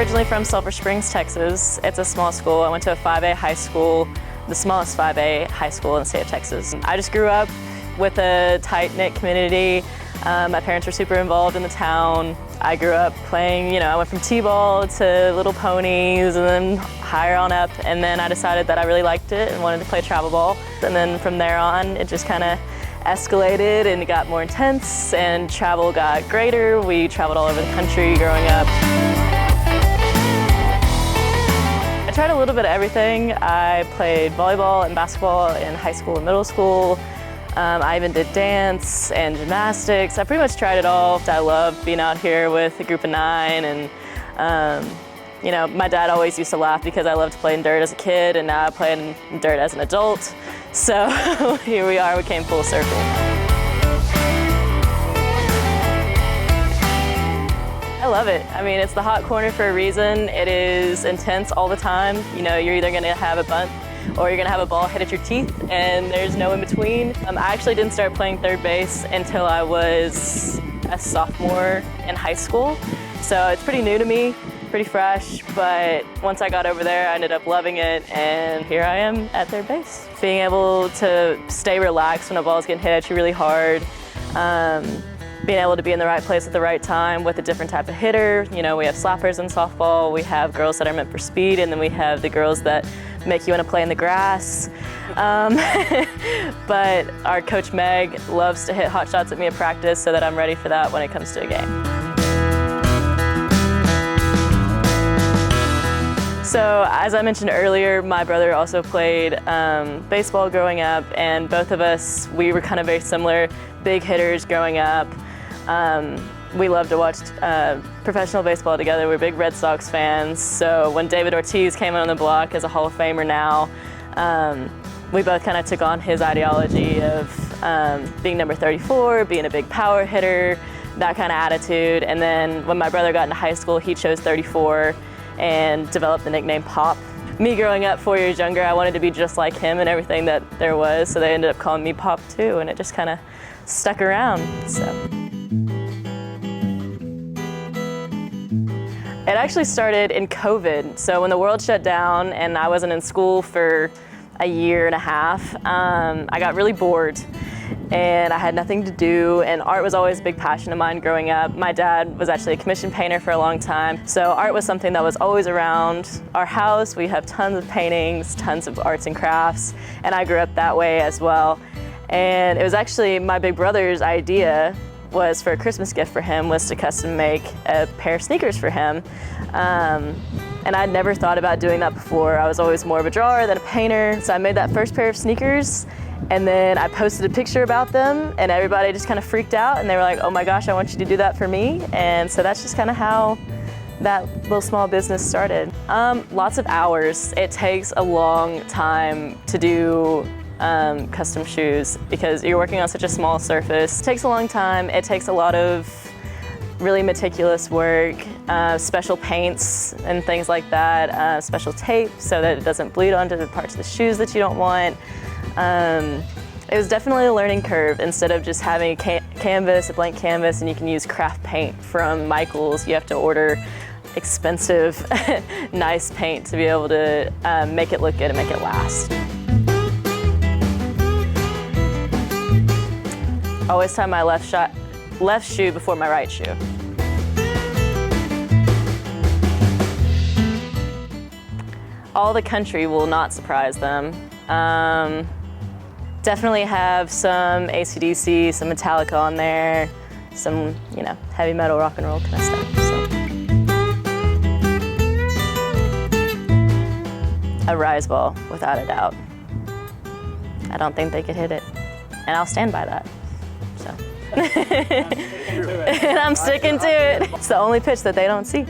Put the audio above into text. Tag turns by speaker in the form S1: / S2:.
S1: originally from Sulphur Springs, Texas. It's a small school. I went to a 5A high school, the smallest 5A high school in the state of Texas. I just grew up with a tight-knit community. My parents were super involved in the town. I grew up playing, I went from t-ball to Little Ponies and then higher on up, and then I decided that I really liked it and wanted to play travel ball. And then from there on, it just kind of escalated and it got more intense and travel got greater. We traveled all over the country growing up. I tried a little bit of everything. I played volleyball and basketball in high school and middle school. I even did dance and gymnastics. I pretty much tried it all. I loved being out here with a group of 9, and my dad always used to laugh because I loved to play in dirt as a kid, and now I play in dirt as an adult. So here we are, we came full circle. I love it. I mean, it's the hot corner for a reason. It is intense all the time. You're either gonna have a bunt or you're gonna have a ball hit at your teeth, and there's no in between. I actually didn't start playing third base until I was a sophomore in high school. So it's pretty new to me, pretty fresh, but once I got over there, I ended up loving it, and here I am at third base. Being able to stay relaxed when a ball's getting hit at you really hard, being able to be in the right place at the right time with a different type of hitter. We have slappers in softball, we have girls that are meant for speed, and then we have the girls that make you want to play in the grass. But our coach Meg loves to hit hot shots at me at practice so that I'm ready for that when it comes to a game. So as I mentioned earlier, my brother also played baseball growing up, and both of us, we were kind of very similar, big hitters growing up. We loved to watch professional baseball together. We're big Red Sox fans. So when David Ortiz came on the block as a Hall of Famer now, we both kind of took on his ideology of being number 34, being a big power hitter, that kind of attitude. And then when my brother got into high school, he chose 34 and developed the nickname Pop. Me growing up 4 years younger, I wanted to be just like him and everything that there was, so they ended up calling me Pop too, and it just kind of stuck around. So. It actually started in COVID. So when the world shut down and I wasn't in school for a year and a half, I got really bored and I had nothing to do, and art was always a big passion of mine growing up. My dad was actually a commission painter for a long time, so art was something that was always around our house. We have tons of paintings, tons of arts and crafts, and I grew up that way as well. And it was actually my big brother's idea was for a Christmas gift for him was to custom make a pair of sneakers for him. And I'd never thought about doing that before. I was always more of a drawer than a painter. So I made that first pair of sneakers, and then I posted a picture about them, and everybody just kind of freaked out, and they were like, oh my gosh, I want you to do that for me. And so that's just kind of how that little small business started. Lots of hours. It takes a long time to do custom shoes because you're working on such a small surface. It takes a long time. It takes a lot of really meticulous work, special paints and things like that, special tape so that it doesn't bleed onto the parts of the shoes that you don't want. It was definitely a learning curve. Instead of just having a canvas, a blank canvas, and you can use craft paint from Michael's, you have to order expensive, nice paint to be able to make it look good and make it last. Always tie my left shoe before my right shoe. All the country will not surprise them. Definitely have some AC/DC, some Metallica on there, some, heavy metal, rock and roll kind of stuff. So. A rise ball, without a doubt. I don't think they could hit it, and I'll stand by that. So. And I'm sticking to it. It's the only pitch that they don't see.